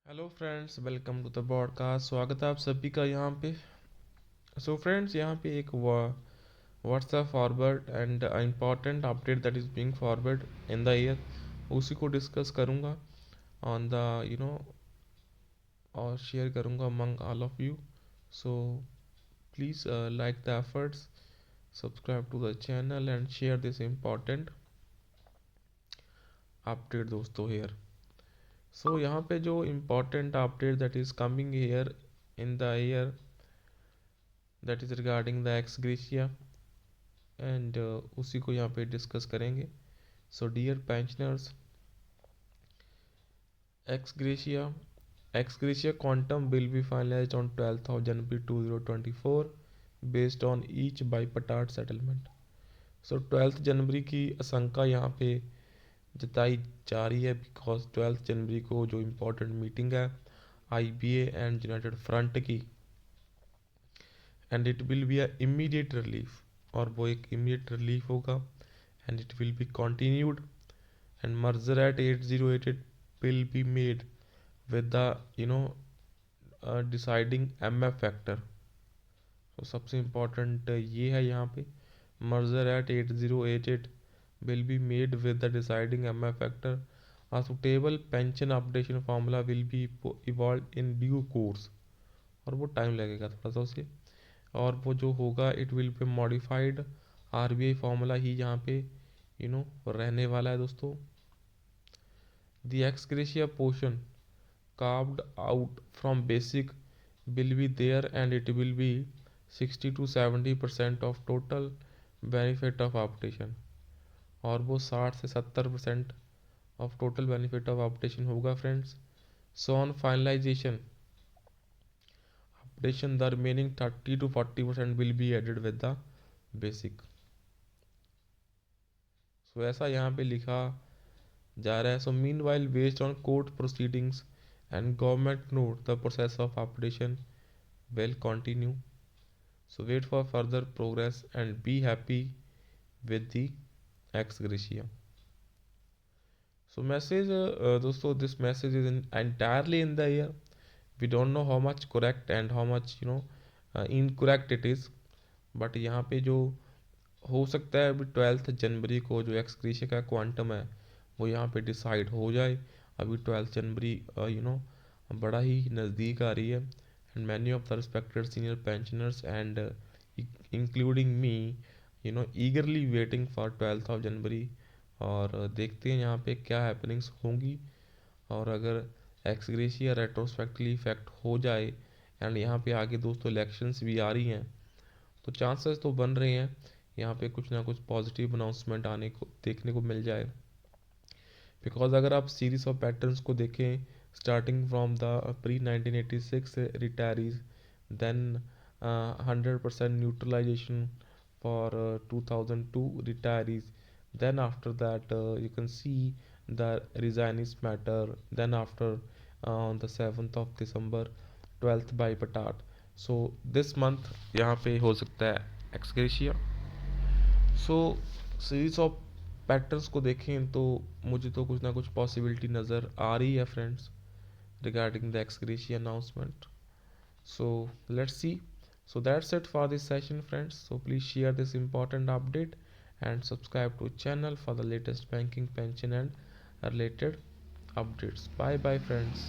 Hello friends, welcome to the podcast. स्वागत है आप सभी का यहाँ पे। सो फ्रेंड्स, यहाँ पे एक WhatsApp forward and important update that is being forward in the year, उसी को डिस्कस करूँगा ऑन द और शेयर करूँगा among all of you. So please like the efforts, subscribe to the channel and share this important update दोस्तों here. So यहाँ पे जो important update that is coming here in the year, that is regarding the ex gratia and उसी को यहाँ पे discuss करेंगे। So dear pensioners, ex gratia quantum will be finalized on 12th of January 2024 based on each bipartite settlement. So 12 जनवरी की आशंका यहाँ पे जताई जा रही है, बिकॉज 12 जनवरी को जो इम्पोर्टेंट मीटिंग है आईबीए एंड यूनाइटेड फ्रंट की, and it will be a immediate relief, और वो एक इमीडिएट रिलीफ होगा and it will be continued and merger at 8088 will be made with the deciding MF factor। तो सबसे important ये है यहाँ पे, merger at 8088 will be made with the deciding MF factor। A suitable pension updation formula will be evolved in due course, और वो time लगेगा थोड़ा सा उसे, और वो जो होगा it will be modified. RBI formula ही यहाँ पे रहने वाला है दोस्तों। The ex gratia portion carved out from basic will be there and it will be 60 to 70% of total benefit of optation, और वो 60 से 70% of total benefit of optation होगा friends. So on finalization optation the remaining 30 to 40% will be added with the basic। So ऐसा यहाँ पे लिखा जा रहा है। So meanwhile based on court proceedings and government note the process of updation will continue. So wait for further progress and be happy with the ex gratia. So message दोस्तों, this message is entirely in the air. We don't know how much correct and how much incorrect it is, but यहाँ पे जो हो सकता है अभी 12 जनवरी को जो एक्स ग्रेशिया का क्वांटम है वो यहाँ पे डिसाइड हो जाए। अभी 12 जनवरी बड़ा ही नज़दीक आ रही है, and many of the respected senior pensioners and including me ईगरली waiting for 12th of जनवरी। और देखते हैं यहाँ पे क्या हैपनिंग्स होंगी, और अगर एक्स ग्रेशिया रेट्रोस्पेक्टली इफेक्ट हो जाए एंड यहाँ पे आगे दोस्तों इलेक्शंस भी आ रही हैं, तो चांसेस तो बन रहे हैं यहाँ पे कुछ ना कुछ पॉजिटिव अनाउंसमेंट आने को देखने को मिल जाए। बिकॉज अगर आप सीरीज ऑफ पैटर्न्स को देखें, starting from the pre 1986 retirees, then 100% neutralisation for 2002 retirees, then after that you can see the resignees matter, then after on the 7th of December 12th by Patat। so this month यहाँ पे हो सकता है ex gratia. So series of patterns को देखें तो मुझे तो कुछ ना कुछ पॉसिबिलिटी नज़र आ रही है friends regarding the ex gratia announcement. So let's see. So that's it for this session friends. So please share this important update and subscribe to channel for the latest banking, pension and related updates. Bye bye friends.